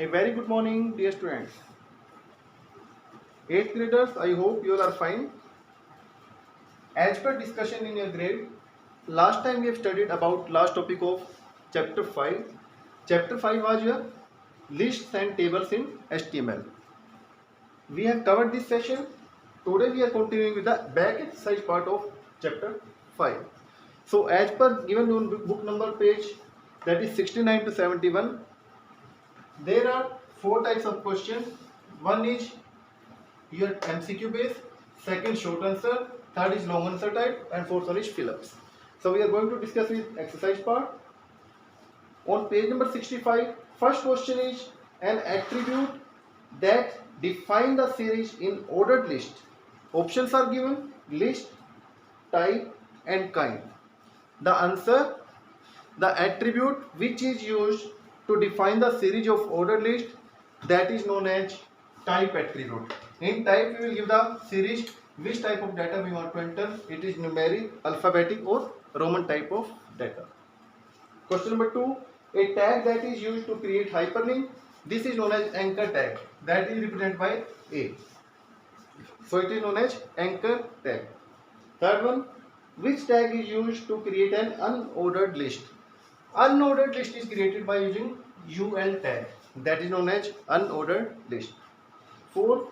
A very good morning, dear students. 8th graders, I hope you all are fine. As per discussion in your grade, last time we have studied about last topic of chapter 5. Chapter 5 was your lists and tables in HTML. We have covered this session. Today we are continuing with the back exercise part of chapter 5. So as per given on book number page, that is 69 to 71, there are four types of questions. One is your MCQ base, second short answer, third is long answer type, and fourth one is fill-ups. So we are going to discuss with exercise part. On page number 65, first question is an attribute that define the series in ordered list. Options are given: list, type, and kind. The answer: the attribute which is used to define the series of ordered list, that is known as type attribute. In type we will give the series which type of data we want to enter. It is numeric, alphabetic, or Roman type of data. Question number 2, a tag that is used to create hyperlink, this is known as anchor tag, that is represented by A. So it is known as anchor tag. Third one, which tag is used to create an unordered list? Unordered list is created by using UL tag, that is known as unordered list. Fourth,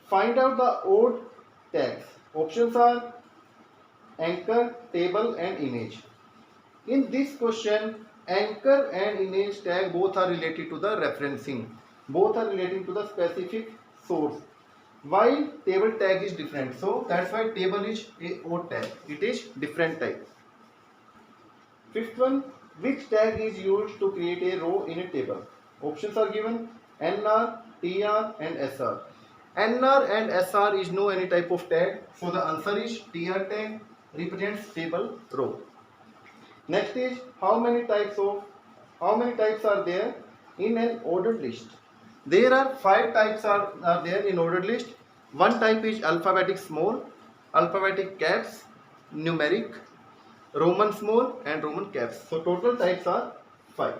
find out the odd tags. Options are anchor, table, and image. In this question, anchor and image tag both are related to the referencing. Both are relating to the specific source. While table tag is different. So that's why table is a odd tag. It is different type. Fifth one, which tag is used to create a row in a table? Options are given: NR, TR, and SR. NR and SR is no any type of tag. So the answer is TR tag represents table row. Next is how many types are there in an ordered list? There are 5 types are there in ordered list. One type is alphabetic small, alphabetic caps, numeric, Roman small, and Roman caps. So total types are 5.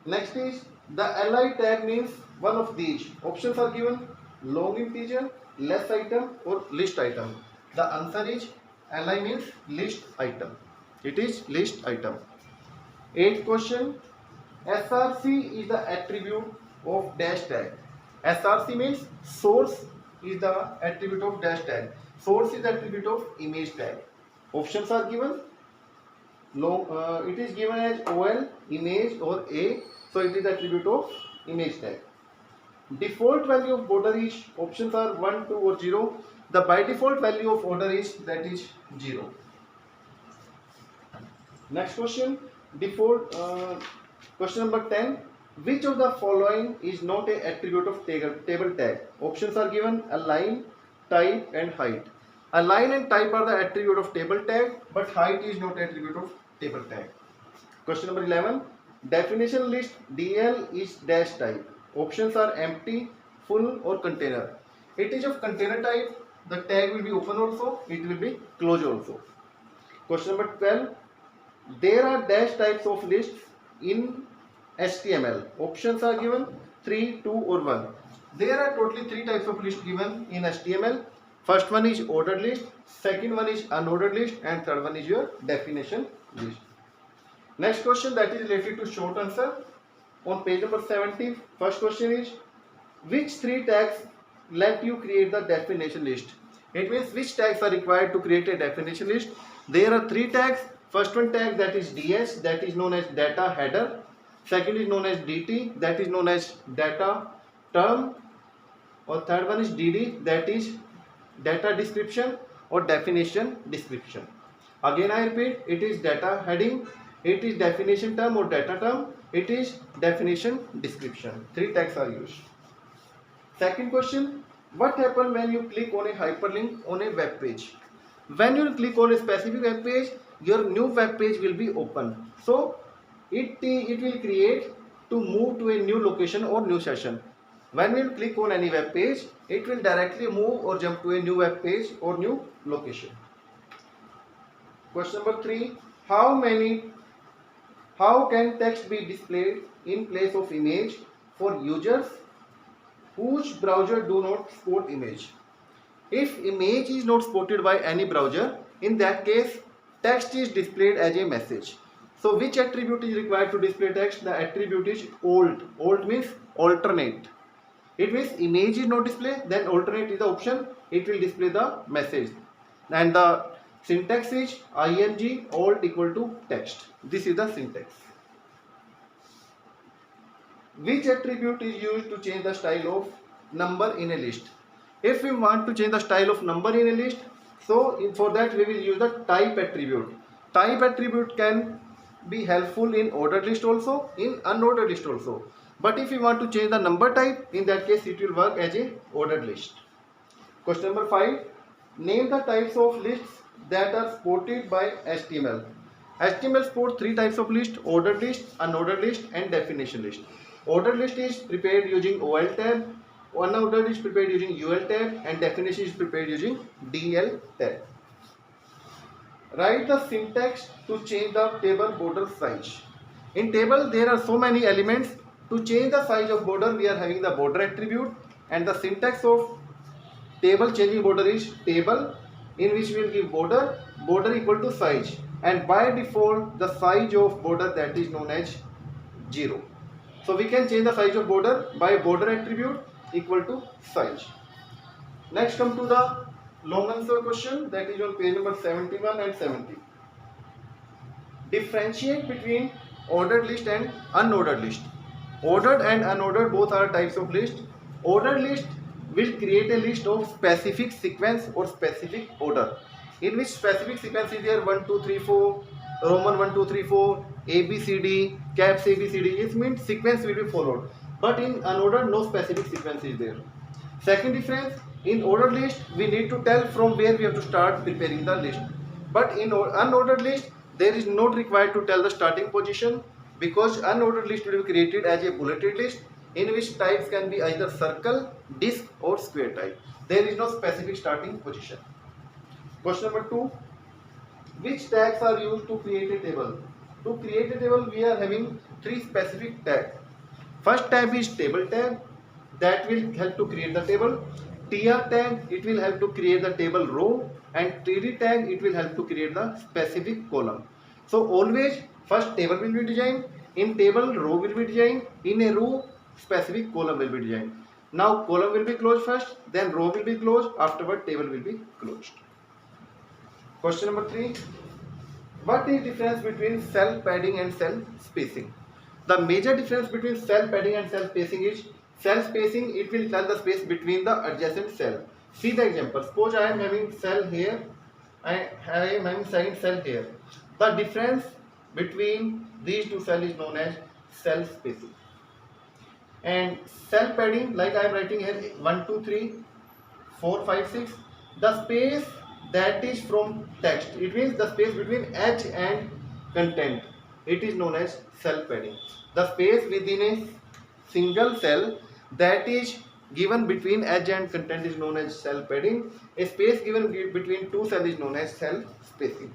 Next is the li tag means one of these. Options are given: long integer, less item, or list item. The answer is li means list item. It is list item. 8th question, SRC is the attribute of dash tag. SRC means source is the attribute of dash tag. Source is the attribute of image tag. Options are given. It is given as OL, image, or A. So it is the attribute of image tag. Default value of border is, options are 1, 2, or 0. The by default value of order is, that is 0. Next question, question number 10. Which of the following is not an attribute of table tag? Options are given: align, type, and height. Align and type are the attribute of table tag, but height is not attribute of table tag. Question number 11. Definition list DL is dash type. Options are empty, full, or container. It is of container type. The tag will be open also, it will be closed also. Question number 12. There are dash types of lists in HTML. Options are given: 3, 2, or 1. There are totally 3 types of lists given in HTML. First one is ordered list, second one is unordered list, and third one is your definition list. Next question, that is related to short answer. On page number 70, first question is, which 3 tags let you create the definition list? It means which tags are required to create a definition list. There are 3 tags. First one tag, that is DS, that is known as data header. Second is known as DT, that is known as data term. Or third one is DD, that is data description or definition description. Again I repeat, it is data heading, it is definition term or data term, it is definition description. 3 tags are used. Second question, what happens when you click on a hyperlink on a web page? When you click on a specific web page, your new web page will be open. So it will create to move to a new location or new session. When you click on any web page, it will directly move or jump to a new web page or new location. Question number 3, how many How can text be displayed in place of image for users whose browser do not support image? If image is not supported by any browser, in that case text is displayed as a message. So which attribute is required to display text? The attribute is alt. Alt means alternate. It means image is not displayed, then alternate is the option. It will display the message. And the syntax is ing alt equal to text. This is the syntax. Which attribute is used to change the style of number in a list? If we want to change the style of number in a list, so for that we will use the type attribute. Type attribute can be helpful in ordered list also, in unordered list also. But if you want to change the number type, in that case it will work as a ordered list. Question number 5. Name the types of lists that are supported by HTML. HTML supports 3 types of list: ordered list, unordered list and definition list. Ordered list is prepared using OL tab, unordered is prepared using UL tab and definition is prepared using DL tab. Write the syntax to change the table border size. In table there are so many elements. To change the size of border we are having the border attribute, and the syntax of table changing border is table, in which we will give border equal to size, and by default the size of border, that is known as 0. So we can change the size of border by border attribute equal to size. Next come to the long answer question, that is on page number 71 and 70. Differentiate between ordered list and unordered list. Ordered and unordered both are types of list. Ordered list will create a list of specific sequence or specific order, in which specific sequence is there 1 2 3 4, Roman 1 2 3 4, ABCD, caps ABCD. It means sequence will be followed. But in unordered no specific sequence is there. Second difference, in ordered list we need to tell from where we have to start preparing the list. But in unordered list there is not required to tell the starting position, because unordered list will be created as a bulleted list, in which types can be either circle, disc or square type. There is no specific starting position. Question number 2. Which tags are used to create a table? To create a table we are having 3 specific tags. First tab is table tab, that will help to create the table. TR tag, it will help to create the table row, and TD tag, it will help to create the specific column. So always first table will be designed, in table row will be designed, in a row specific column will be designed. Now column will be closed first, then row will be closed, afterward table will be closed. Question number 3. What is difference between cell padding and cell spacing? The major difference between cell padding and cell spacing is, cell spacing, it will tell the space between the adjacent cell. See the example. Suppose I am having cell here, I am having cell here. The difference between these two cells is known as cell spacing. And cell padding, like I am writing here 1 2 3 4 5 6, the space that is from text, it means the space between edge and content, it is known as cell padding. The space within a single cell that is given between edge and content is known as cell padding. A space given between two cells is known as cell spacing.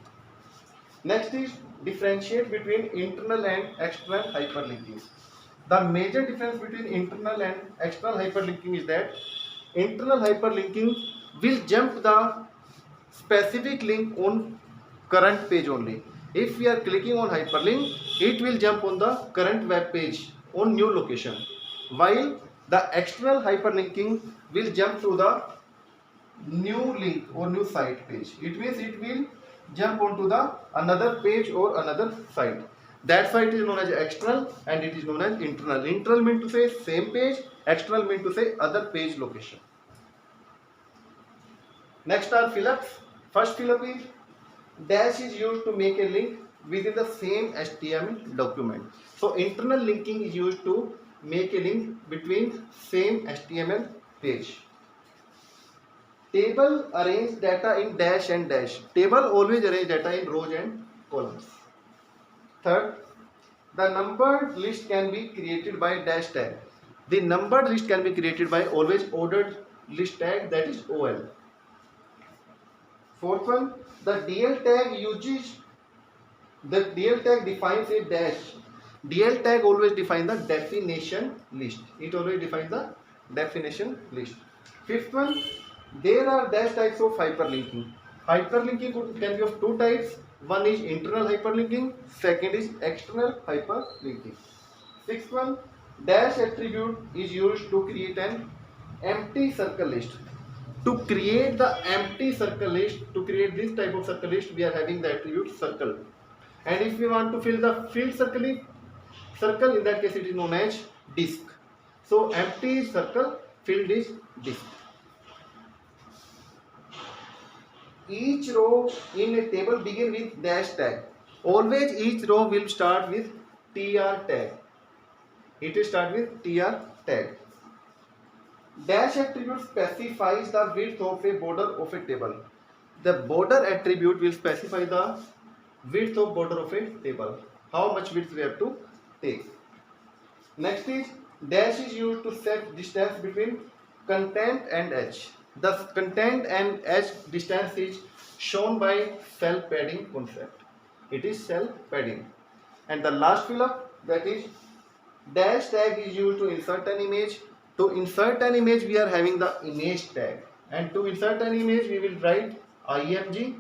Next is differentiate between internal and external hyperlinking. The major difference between internal and external hyperlinking is that internal hyperlinking will jump the specific link on current page only. If we are clicking on hyperlink, it will jump on the current web page on new location, while the external hyperlinking will jump to the new link or new site page. It means it will jump onto the another page or another site. That site is known as external and it is known as internal. Internal means to say same page, external means to say other page location. Next are fill-ups. First fill-up is dash is used to make a link within the same HTML document. So internal linking is used to make a link between same HTML page. Table arrange data in dash and dash. Table always arrange data in rows and columns. Third, the numbered list can be created by dash tag. The numbered list can be created by always ordered list tag, that is OL. Fourth one, the DL tag uses The DL tag defines a dash. DL tag always defines the definition list. It always defines the definition list. Fifth one, there are dash types of hyperlinking. Hyperlinking can be of two types. One is internal hyperlinking, second is external hyperlinking. Sixth one, dash attribute is used to create an empty circle list. To create the empty circle list, to create this type of circle list, we are having the attribute circle. And if we want to fill the filled circle, in that case it is known as disk. So empty is circle, filled is disk. Each row in a table begin with dash tag. Always each row will start with tr tag. It will start with tr tag. Dash attribute specifies the width of a border of a table. The border attribute will specify the width of border of a table. How much width we have to take. Next is dash is used to set distance between content and edge. The content and edge distance is shown by cell padding concept. It is cell padding. And the last fill up, that is dash tag is used to insert an image. To insert an image we are having the image tag. And to insert an image we will write img.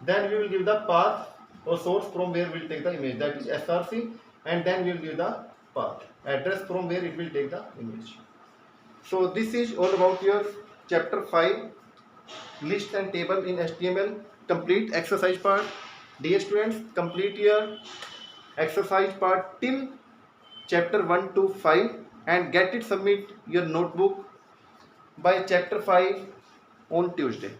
Then we will give the path or source from where we will take the image, that is src, and then we will give the path, address from where it will take the image. So this is all about your chapter 5 list and table in HTML complete exercise part. Dear students, complete your exercise part till chapter 1 to 5 and get it submit your notebook by chapter 5 on Tuesday.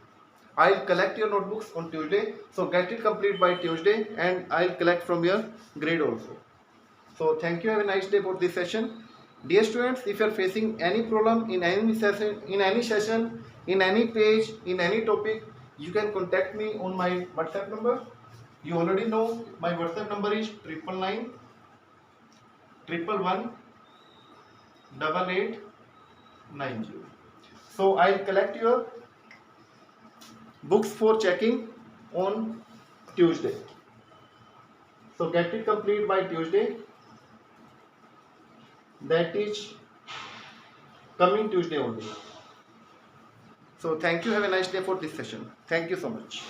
I'll collect your notebooks on Tuesday, so get it complete by Tuesday and I'll collect from your grade also. So thank you, have a nice day for this session. Dear students, if you are facing any problem in any session, in any page, in any topic, you can contact me on my WhatsApp number. You already know my WhatsApp number is 999 111 8890. So I'll collect your books for checking on Tuesday. So get it complete by Tuesday. That is coming Tuesday only. So thank you. Have a nice day for this session. Thank you so much.